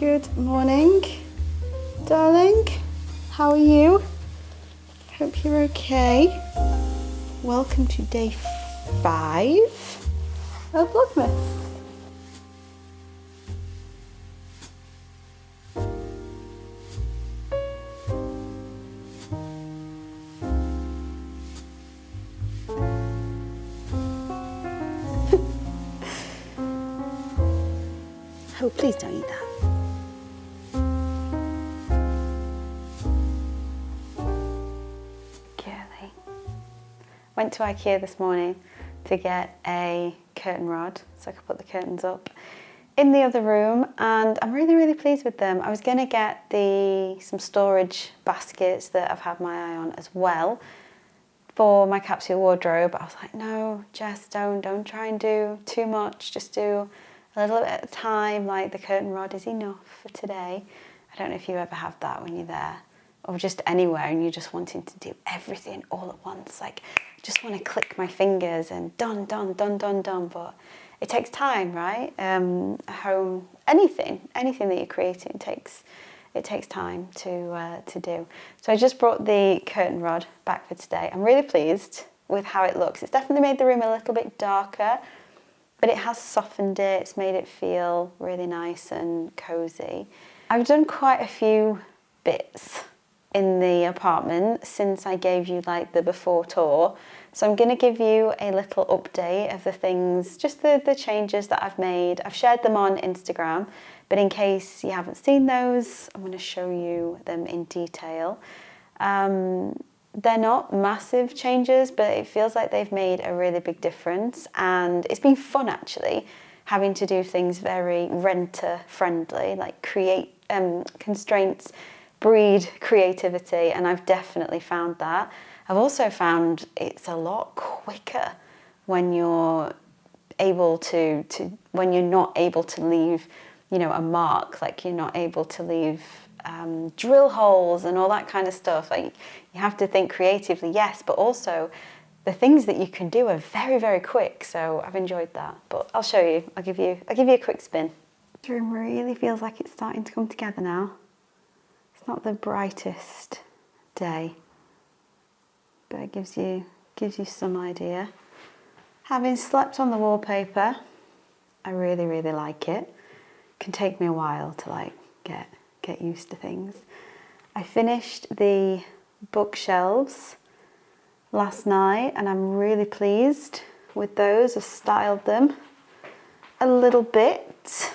Good morning, darling. How are you? Hope you're okay. Welcome to day 5 of Vlogmas. Oh, please don't eat that. Went to IKEA this morning to get a curtain rod so I could put the curtains up in the other room, and I'm really pleased with them. I was going to get some storage baskets that I've had my eye on as well for my capsule wardrobe. I was like, no, Jess, don't try and do too much. Just do a little bit at a time. Like, the curtain rod is enough for today. I don't know if you ever have that when you're there or just anywhere and you're just wanting to do everything all at once. Like, I just want to click my fingers and done. But it takes time, right? A home, anything that you're creating it takes time to do. So I just brought the curtain rod back for today. I'm really pleased with how it looks. It's definitely made the room a little bit darker, but it has softened it. It's made it feel really nice and cozy. I've done quite a few bits in the apartment since I gave you like the before tour. So I'm going to give you a little update of the things, just the changes that I've made. I've shared them on Instagram, but in case you haven't seen those, I'm going to show you them in detail. They're not massive changes, but it feels like they've made a really big difference, and it's been fun actually having to do things very renter friendly, like create constraints breed creativity, and I've definitely found that. I've also found it's a lot quicker when you're able to when you're not able to leave, you know, a mark, like you're not able to leave drill holes and all that kind of stuff. Like, you have to think creatively, yes, but also the things that you can do are very quick. So I've enjoyed that, but I'll show you. I'll give you a quick spin. This room really feels like it's starting to come together now. It's not the brightest day, but it gives you some idea. Having slept on the wallpaper, I really like it. It can take me a while to like get used to things. I finished the bookshelves last night and I'm really pleased with those. I've styled them a little bit.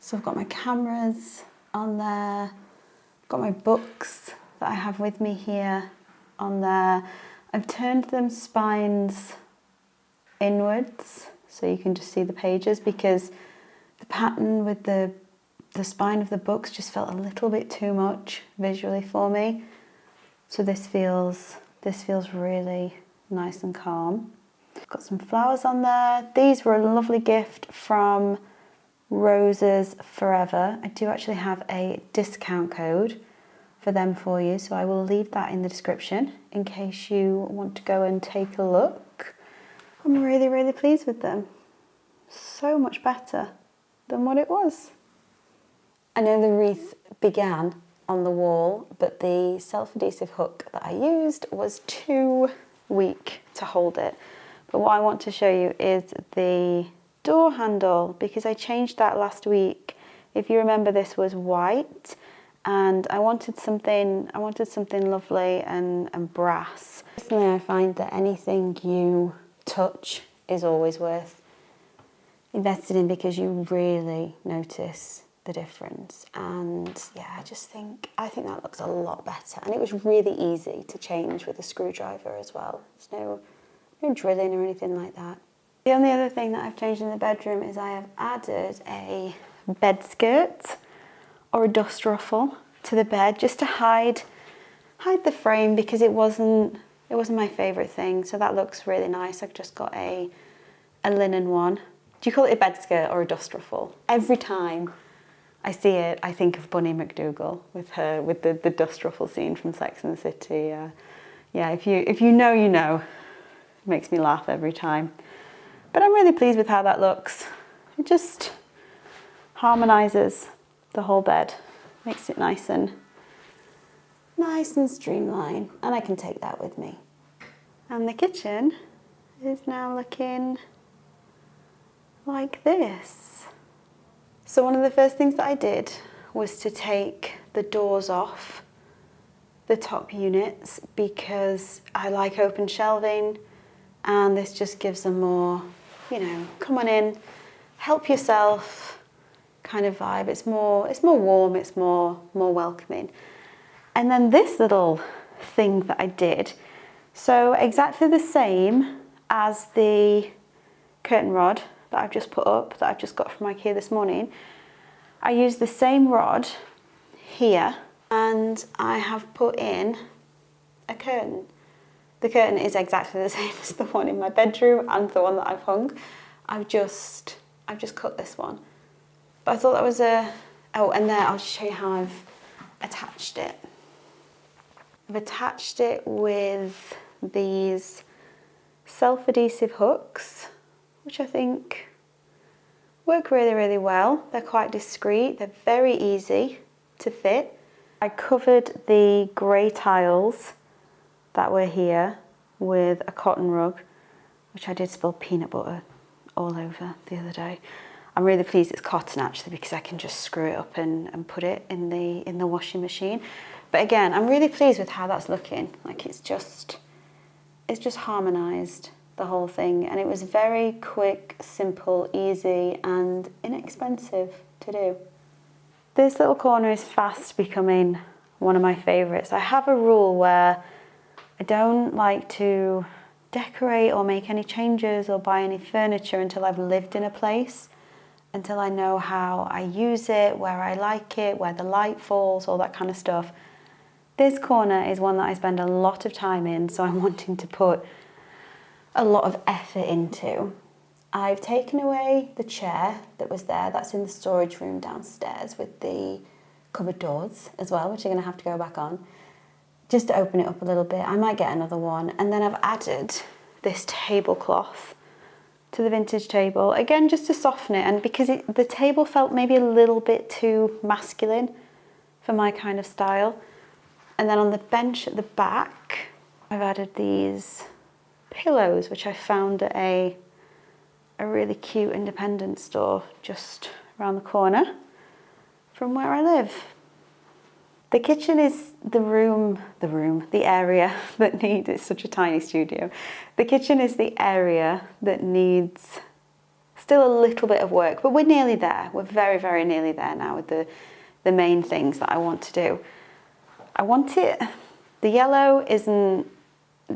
So I've got my cameras on there. Got my books that I have with me here on there. I've turned them spines inwards so you can just see the pages, because the pattern with the spine of the books just felt a little bit too much visually for me. So this feels really nice and calm. Got some flowers on there. These were a lovely gift from Roses Forever. I do actually have a discount code for them for you, so I will leave that in the description in case you want to go and take a look. I'm really pleased with them. So much better than what it was. I know the wreath began on the wall, but the self-adhesive hook that I used was too weak to hold it. But what I want to show you is the door handle, because I changed that last week. If you remember, this was white and I wanted something lovely and brass. Personally, I find that anything you touch is always worth investing in, because you really notice the difference. And yeah, I think that looks a lot better, and it was really easy to change with a screwdriver as well. There's no drilling or anything like that. The only other thing that I've changed in the bedroom is I have added a bed skirt or a dust ruffle to the bed, just to hide the frame, because it wasn't my favourite thing. So that looks really nice. I've just got a linen one. Do you call it a bed skirt or a dust ruffle? Every time I see it, I think of Bunny McDougal with the dust ruffle scene from Sex and the City. Yeah, if you know, you know. It makes me laugh every time. But I'm really pleased with how that looks. It just harmonises the whole bed. Makes it nice and streamlined, and I can take that with me. And the kitchen is now looking like this. So one of the first things that I did was to take the doors off the top units because I like open shelving, and this just gives a more, you know, come on in, help yourself kind of vibe. It's more warm, it's more welcoming. And then this little thing that I did, so exactly the same as the curtain rod that I've just put up, that I've just got from IKEA this morning. I used the same rod here, and I have put in a curtain. The curtain is exactly the same as the one in my bedroom and the one that I've hung. I've just cut this one. But I thought that was oh, and there, I'll just show you how I've attached it. I've attached it with these self-adhesive hooks, which I think work really, really well. They're quite discreet, they're very easy to fit. I covered the grey tiles that were here with a cotton rug, which I did spill peanut butter all over the other day. I'm really pleased it's cotton actually, because I can just screw it up and put it in the washing machine. But again, I'm really pleased with how that's looking. Like it's just harmonised, the whole thing, and it was very quick, simple, easy and inexpensive to do. This little corner is fast becoming one of my favourites. I have a rule where I don't like to decorate or make any changes or buy any furniture until I've lived in a place, until I know how I use it, where I like it, where the light falls, all that kind of stuff. This corner is one that I spend a lot of time in, so I'm wanting to put a lot of effort into. I've taken away the chair that was there, that's in the storage room downstairs with the cupboard doors as well, which are going to have to go back on, just to open it up a little bit. I might get another one. And then I've added this tablecloth to the vintage table, again just to soften it, and because the table felt maybe a little bit too masculine for my kind of style. And then on the bench at the back, I've added these pillows, which I found at a really cute independent store just around the corner from where I live. The kitchen is the area that needs, it's such a tiny studio. The kitchen is the area that needs still a little bit of work, but we're nearly there. We're very, very nearly there now with the main things that I want to do. I want it, the yellow it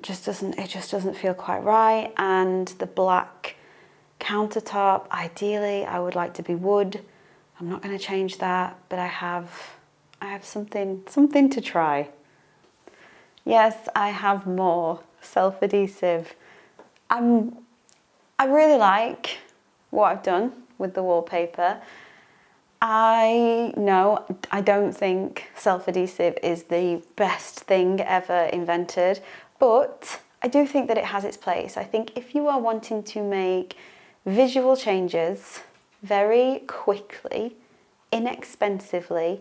just doesn't feel quite right, and the black countertop, ideally I would like to be wood. I'm not going to change that, but I have something to try. Yes, I have more self-adhesive. I really like what I've done with the wallpaper. I don't think self-adhesive is the best thing ever invented, but I do think that it has its place. I think if you are wanting to make visual changes very quickly, inexpensively,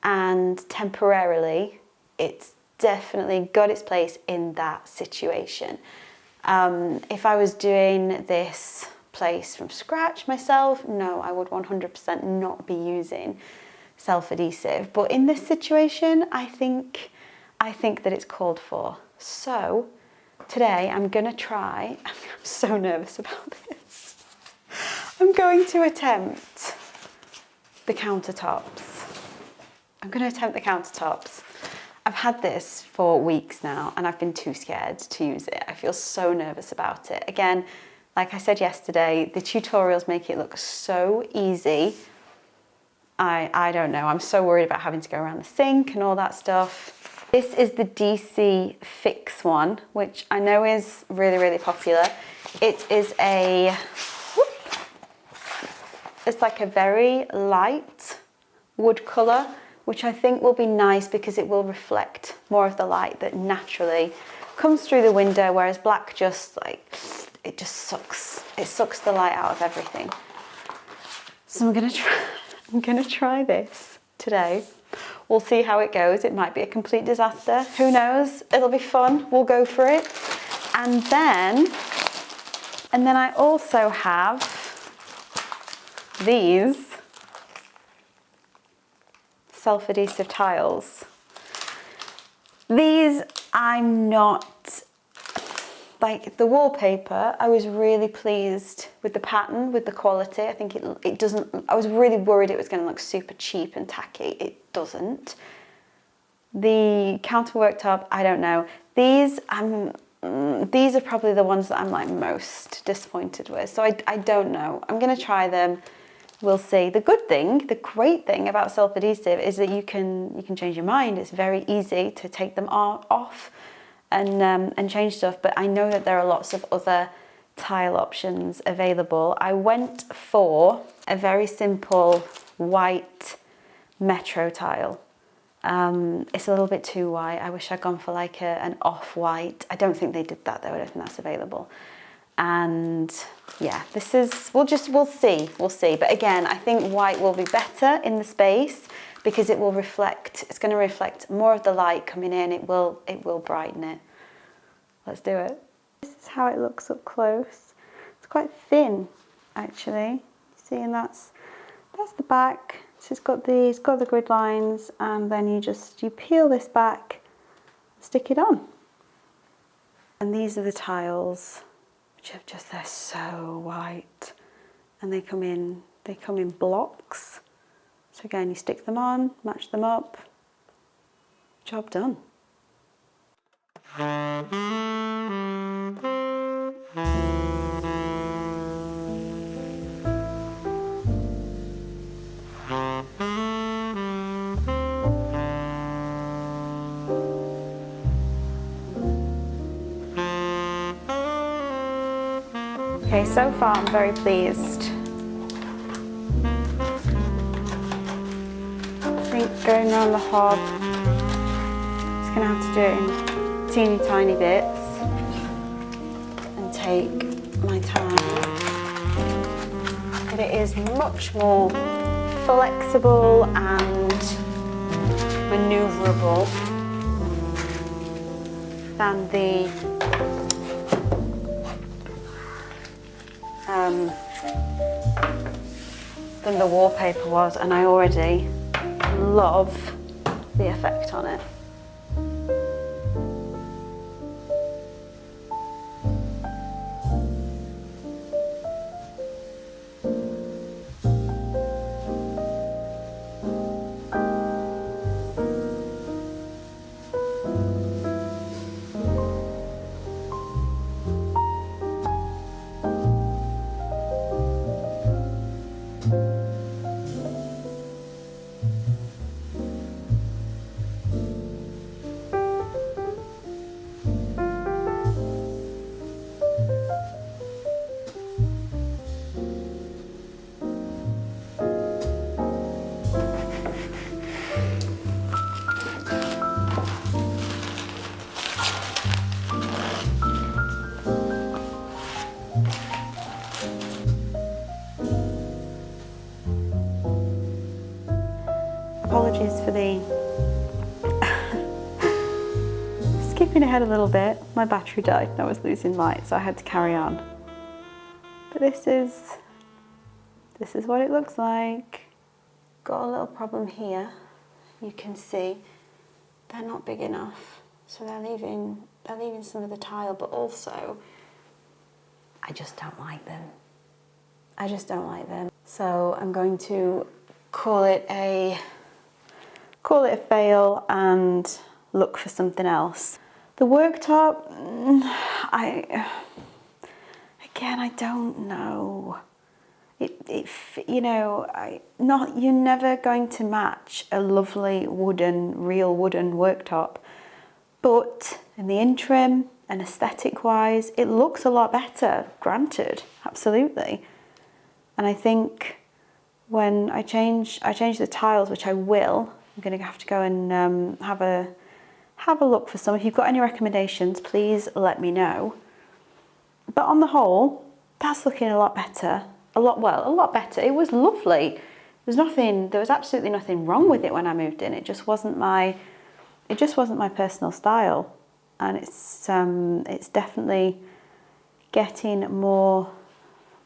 and temporarily, it's definitely got its place in that situation. If I was doing this place from scratch myself, no, I would 100% not be using self-adhesive. But in this situation, I think that it's called for. So today I'm gonna try, I'm so nervous about this. I'm going to attempt the countertops. I'm going to attempt the countertops. I've had this for weeks now and I've been too scared to use it. I feel so nervous about it. Again, like I said yesterday, the tutorials make it look so easy. I don't know, I'm so worried about having to go around the sink and all that stuff. This is the DC Fix one, which I know is really, really popular. It is it's like a very light wood colour, which I think will be nice because it will reflect more of the light that naturally comes through the window, whereas black just it just sucks. It sucks the light out of everything. So I'm gonna try this. today. We'll see how it goes. It might be a complete disaster. Who knows? It'll be fun. We'll go for it. And then I also have these self-adhesive tiles. These, I'm not, like the wallpaper, I was really pleased with the pattern, with the quality. I think it doesn't, I was really worried it was going to look super cheap and tacky. It doesn't. The counter worktop, I don't know. These are probably the ones that I'm like most disappointed with. So I don't know. I'm going to try them. We'll see. The good thing, the great thing about self-adhesive is that you can change your mind. It's very easy to take them off and change stuff. But I know that there are lots of other tile options available. I went for a very simple white metro tile. It's a little bit too white. I wish I'd gone for like an off-white. I don't think they did that though. I don't think that's available. And yeah, this is, we'll see. But again, I think white will be better in the space because it will reflect, it's going to reflect more of the light coming in. It will brighten it. Let's do it. This is how it looks up close. It's quite thin, actually. See, and that's the back. So it's got the grid lines, and then you peel this back, stick it on. And these are the tiles, which are just, they're so white, and they come in blocks. So again, you stick them on, match them up, job done. Okay, so far I'm very pleased. I think going around the hob, just gonna have to do it in teeny tiny bits and take my time. But it is much more flexible and maneuverable than the wallpaper was, and I already love the effect on it. Apologies for the skipping ahead a little bit. My battery died and I was losing light, so I had to carry on. But this is what it looks like. Got a little problem here. You can see they're not big enough, so they're leaving some of the tile, but also I just don't like them. I just don't like them. So I'm going to call it a fail and look for something else. The worktop, I don't know. You're never going to match a lovely real wooden worktop, but in the interim and aesthetic wise, it looks a lot better, granted, absolutely. And I think when I change the tiles, which I will, I'm going to have to go and have a look for some. If you've got any recommendations, please let me know. But on the whole, that's looking a lot better. A lot better. It was lovely. there was absolutely nothing wrong with it when I moved in. It just wasn't my personal style, and it's definitely getting more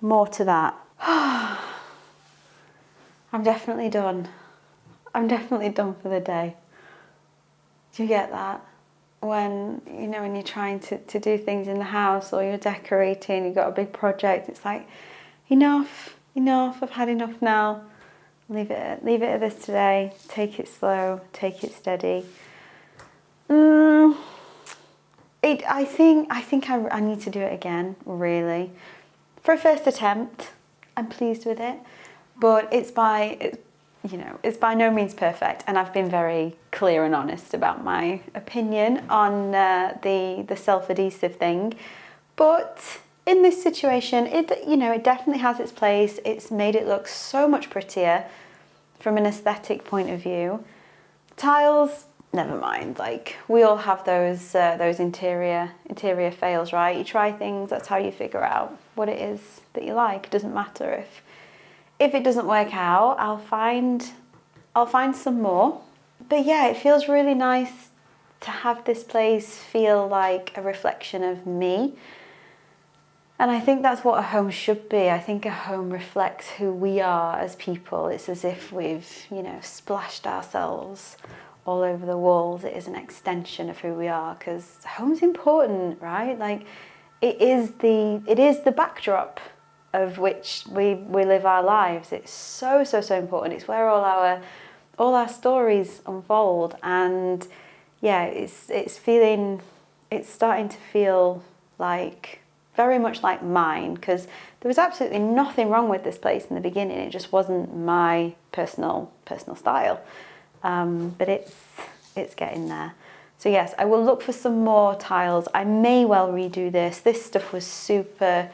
to that. I'm definitely done. I'm definitely done for the day. Do you get that? When, you know, when you're trying to do things in the house or you're decorating, you've got a big project, it's like, enough, I've had enough now. Leave it at this today. Take it slow, take it steady. I think I need to do it again, really. For a first attempt, I'm pleased with it, but it's by no means perfect, and I've been very clear and honest about my opinion on the self-adhesive thing. But in this situation, it definitely has its place. It's made it look so much prettier from an aesthetic point of view. Tiles, never mind. Like, we all have those interior fails, right? You try things, that's how you figure out what it is that you like. It doesn't matter if it doesn't work out, I'll find some more. But yeah, it feels really nice to have this place feel like a reflection of me. And I think that's what a home should be. I think a home reflects who we are as people. It's as if we've, splashed ourselves all over the walls. It is an extension of who we are, because home's important, right? Like, it is the backdrop of which we live our lives. It's so important. It's where all our stories unfold, and yeah, it's starting to feel like very much like mine, because there was absolutely nothing wrong with this place in the beginning. It just wasn't my personal style, but it's getting there. So yes, I will look for some more tiles. I may well redo this. This stuff was super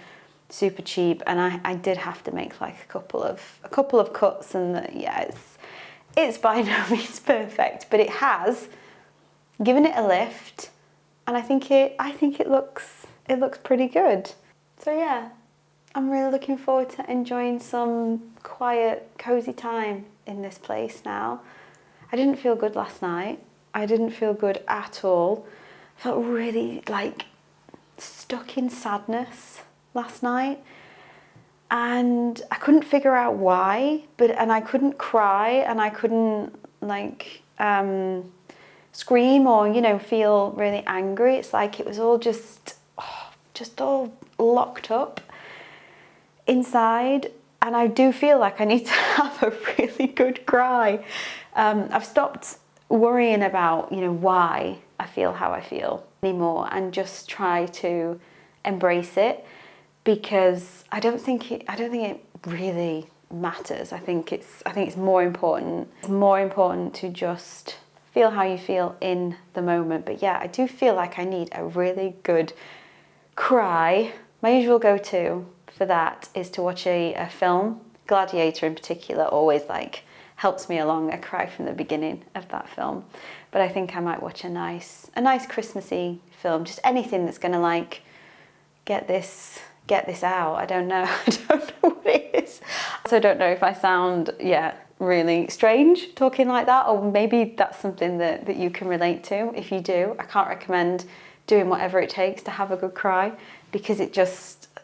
cheap, and I did have to make like a couple of cuts, and it's by no means perfect, but it has given it a lift, and I think it looks pretty good. So yeah, I'm really looking forward to enjoying some quiet, cozy time in this place now. I didn't feel good last night. I didn't feel good at all. I felt really like stuck in sadness last night, and I couldn't figure out why, and I couldn't cry, and I couldn't scream or feel really angry. It's like it was all just all locked up inside, and I do feel like I need to have a really good cry. I've stopped worrying about why I feel how I feel anymore, and just try to embrace it, because I don't think it really matters. I think it's more important. It's more important to just feel how you feel in the moment. But yeah, I do feel like I need a really good cry. My usual go-to for that is to watch a film. Gladiator in particular always helps me along. I cry from the beginning of that film. But I think I might watch a nice Christmassy film, just anything that's gonna get this out. I don't know. I don't know what it is. I also don't know if I sound really strange talking like that, or maybe that's something that you can relate to. If you do, I can't recommend doing whatever it takes to have a good cry, because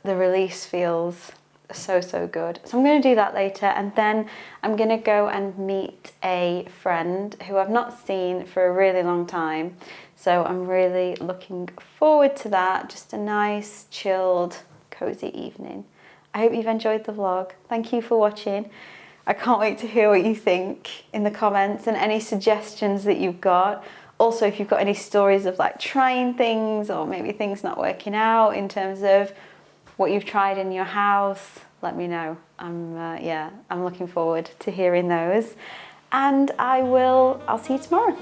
the release feels so good. So I'm going to do that later, and then I'm going to go and meet a friend who I've not seen for a really long time. So I'm really looking forward to that. Just a nice, chilled, cozy evening. I hope you've enjoyed the vlog. Thank you for watching. I can't wait to hear what you think in the comments, and any suggestions that you've got. Also, if you've got any stories of trying things, or maybe things not working out in terms of what you've tried in your house, let me know. I'm looking forward to hearing those, and I'll see you tomorrow.